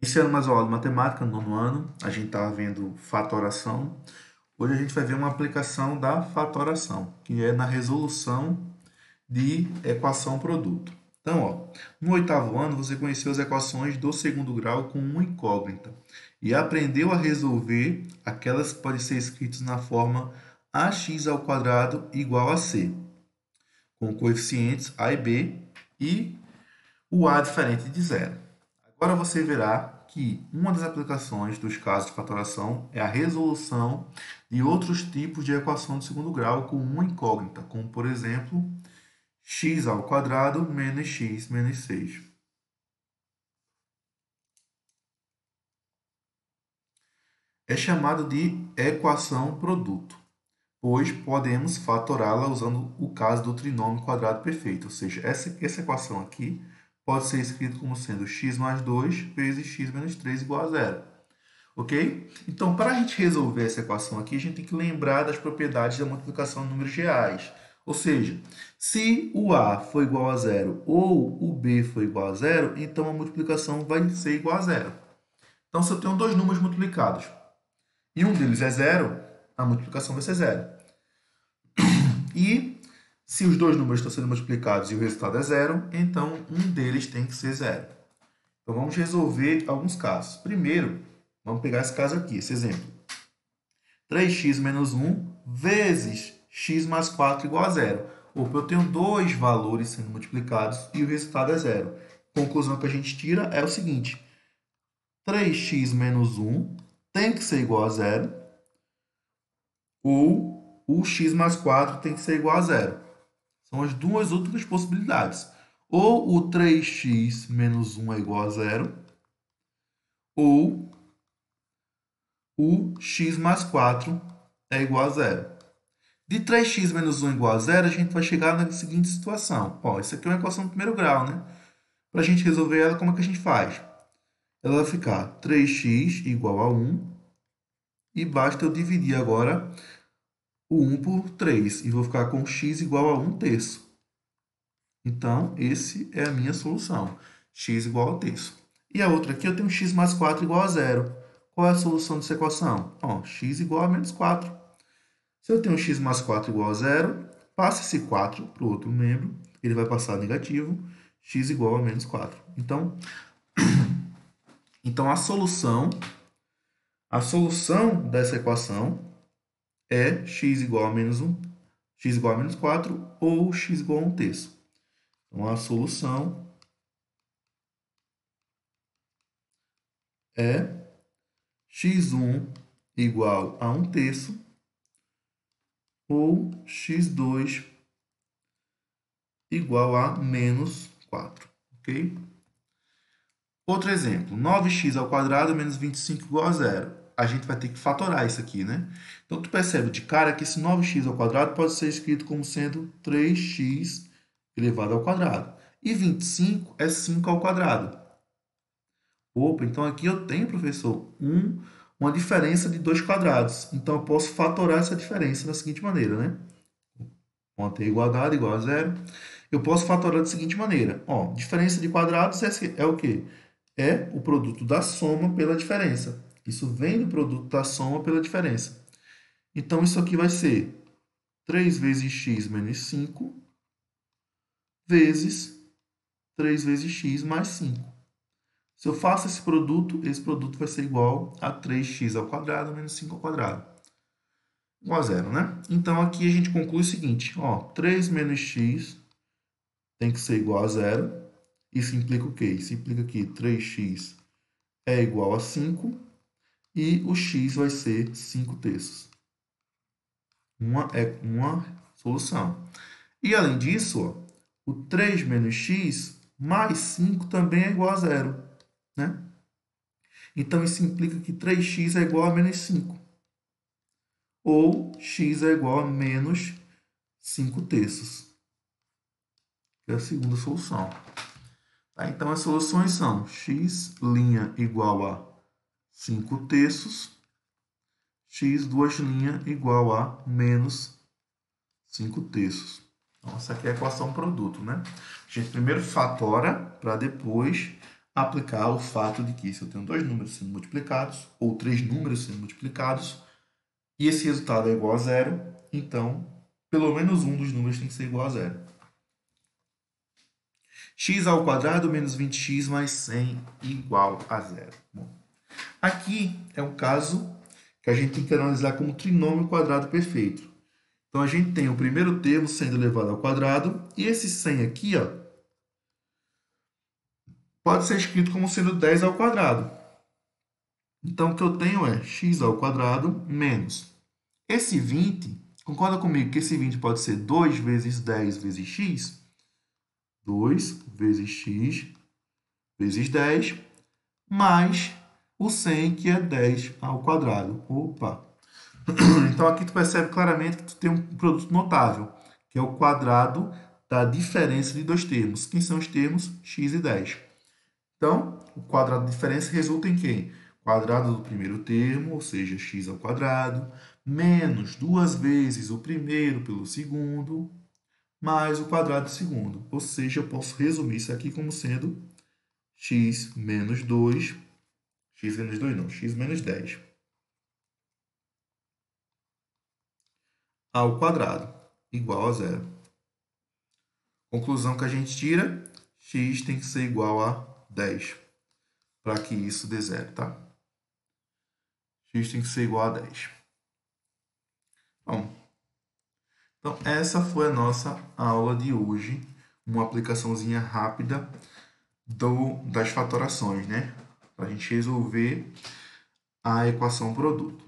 Iniciando mais uma aula de matemática no nono ano, a gente está vendo fatoração. Hoje a gente vai ver uma aplicação da fatoração, que é na resolução de equação produto. Então, no oitavo ano, você conheceu as equações do segundo grau com uma incógnita e aprendeu a resolver aquelas que podem ser escritas na forma ax ao quadrado igual a c, com coeficientes a e b e o a diferente de zero. Agora você verá que uma das aplicações dos casos de fatoração é a resolução de outros tipos de equação de segundo grau com uma incógnita, como por exemplo, x ao quadrado menos x menos 6. É chamado de equação produto, pois podemos fatorá-la usando o caso do trinômio quadrado perfeito, ou seja, essa equação aqui pode ser escrita como sendo x mais 2 vezes x menos 3 igual a zero. Ok? Então, para a gente resolver essa equação aqui, a gente tem que lembrar das propriedades da multiplicação de números reais. Ou seja, se o A for igual a zero ou o B for igual a zero, então a multiplicação vai ser igual a zero. Então, se eu tenho dois números multiplicados e um deles é zero, a multiplicação vai ser zero. E se os dois números estão sendo multiplicados e o resultado é zero, então um deles tem que ser zero. Então, vamos resolver alguns casos. Primeiro, vamos pegar esse caso aqui, esse exemplo. 3x menos 1 vezes x mais 4 igual a zero. Opa, eu tenho dois valores sendo multiplicados e o resultado é zero. A conclusão que a gente tira é o seguinte: 3x menos 1 tem que ser igual a zero, ou o x mais 4 tem que ser igual a zero. São as duas outras possibilidades. Ou o 3x menos 1 é igual a zero, ou o x mais 4 é igual a zero. De 3x menos 1 igual a zero, a gente vai chegar na seguinte situação. Isso aqui é uma equação de primeiro grau, né? Para a gente resolver ela, como é que a gente faz? Ela vai ficar 3x igual a 1 e basta eu dividir agora o 1 por 3 e vou ficar com x igual a 1 terço. Então, esse é a minha solução. X igual a terço. E a outra aqui eu tenho x mais 4 igual a zero. Qual é a solução dessa equação? X igual a menos 4. Se eu tenho x mais 4 igual a zero, passa esse 4 para o outro membro, ele vai passar negativo, x igual a menos 4. Então a solução dessa equação é x igual a menos 1, x igual a menos 4 ou x igual a 1 terço. Então, a solução é x1 igual a 1 terço ou x2 igual a menos 4. Ok? Outro exemplo, 9x ao quadrado menos 25 igual a zero. A gente vai ter que fatorar isso aqui, né? Então, tu percebe de cara que esse 9x ao quadrado pode ser escrito como sendo 3x elevado ao quadrado. E 25 é 5 ao quadrado. Opa, então aqui eu tenho, professor, uma diferença de dois quadrados. Então, eu posso fatorar essa diferença da seguinte maneira, né? Manter igualdade igual a zero. Eu posso fatorar da seguinte maneira. Diferença de quadrados é o quê? É o produto da soma pela diferença. Isso vem do produto da soma pela diferença. Então, isso aqui vai ser 3 vezes x menos 5 vezes 3 vezes x mais 5. Se eu faço esse produto vai ser igual a 3x ao quadrado menos 5 ao quadrado. Igual a zero, né? Então, aqui a gente conclui o seguinte. 3 menos x tem que ser igual a zero. Isso implica o quê? Isso implica que 3x é igual a 5 e o x vai ser 5 terços. Uma solução. E além disso, o 3 menos x mais 5 também é igual a zero, né? Então, isso implica que 3x é igual a menos 5. Ou x é igual a menos 5 terços. Que é a segunda solução. Tá? Então, as soluções são x' igual a 5 terços, x duas linhas igual a menos 5 terços. Então, essa aqui é a equação produto, né? A gente primeiro fatora para depois aplicar o fato de que se eu tenho dois números sendo multiplicados, ou três números sendo multiplicados, e esse resultado é igual a zero, então, pelo menos um dos números tem que ser igual a zero. X ao quadrado menos 20x mais 100 igual a zero. Bom, aqui é um caso que a gente tem que analisar como trinômio quadrado perfeito. Então, a gente tem o primeiro termo sendo elevado ao quadrado, e esse 100 aqui, ó, pode ser escrito como sendo 10 ao quadrado. Então, o que eu tenho é x ao quadrado menos esse 20. Concorda comigo que esse 20 pode ser 2 vezes 10 vezes x? 2 vezes x vezes 10, mais o 100, que é 10 ao quadrado. Opa! Então, aqui tu percebe claramente que tu tem um produto notável, que é o quadrado da diferença de dois termos. Quem são os termos? X e 10. Então, o quadrado de diferença resulta em quem? Quadrado do primeiro termo, ou seja, x ao quadrado, menos duas vezes o primeiro pelo segundo, mais o quadrado do segundo. Ou seja, eu posso resumir isso aqui como sendo x menos 2, x menos 2 não, x menos 10 ao quadrado, igual a zero. Conclusão que a gente tira, x tem que ser igual a 10, para que isso dê zero, tá? X tem que ser igual a 10. Bom, então essa foi a nossa aula de hoje, uma aplicaçãozinha rápida das fatorações, né? Para a gente resolver a equação produto.